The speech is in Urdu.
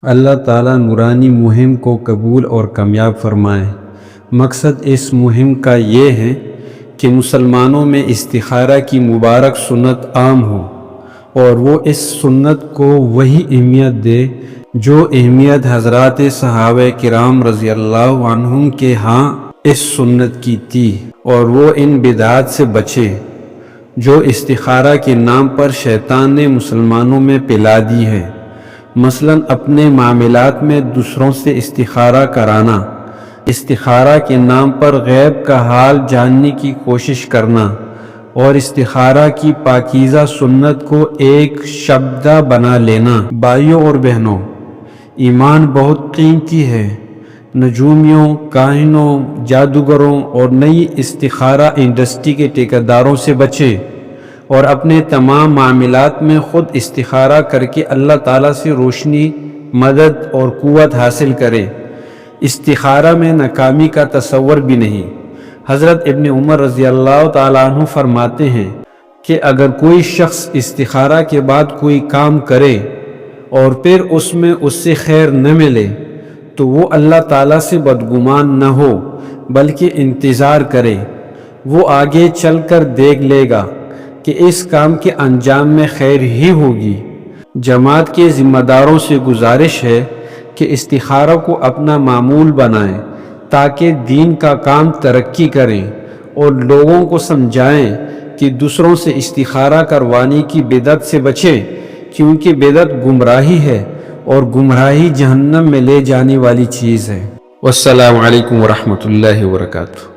اللہ تعالیٰ نورانی مہم کو قبول اور کامیاب فرمائے۔ مقصد اس مہم کا یہ ہے کہ مسلمانوں میں استخارہ کی مبارک سنت عام ہو اور وہ اس سنت کو وہی اہمیت دے جو اہمیت حضرات صحابہ کرام رضی اللہ عنہم کے ہاں اس سنت کی تھی، اور وہ ان بدعات سے بچے جو استخارہ کے نام پر شیطان نے مسلمانوں میں پلا دی ہے، مثلا اپنے معاملات میں دوسروں سے استخارہ کرانا، استخارہ کے نام پر غیب کا حال جاننے کی کوشش کرنا، اور استخارہ کی پاکیزہ سنت کو ایک شبدہ بنا لینا۔ بھائیوں اور بہنوں، ایمان بہت قیمتی ہے۔ نجومیوں، کاہنوں، جادوگروں اور نئی استخارہ انڈسٹری کے ٹھیکیداروں سے بچے اور اپنے تمام معاملات میں خود استخارہ کر کے اللہ تعالیٰ سے روشنی، مدد اور قوت حاصل کرے۔ استخارہ میں ناکامی کا تصور بھی نہیں۔ حضرت ابن عمر رضی اللہ تعالیٰ عنہ فرماتے ہیں کہ اگر کوئی شخص استخارہ کے بعد کوئی کام کرے اور پھر اس میں اس سے خیر نہ ملے تو وہ اللہ تعالیٰ سے بدگمان نہ ہو بلکہ انتظار کرے، وہ آگے چل کر دیکھ لے گا کہ اس کام کے انجام میں خیر ہی ہوگی۔ جماعت کے ذمہ داروں سے گزارش ہے کہ استخارہ کو اپنا معمول بنائیں تاکہ دین کا کام ترقی کریں اور لوگوں کو سمجھائیں کہ دوسروں سے استخارہ کروانے کی بدعت سے بچیں، کیونکہ بدعت گمراہی ہے اور گمراہی جہنم میں لے جانے والی چیز ہے۔ والسلام علیکم ورحمۃ اللہ وبرکاتہ۔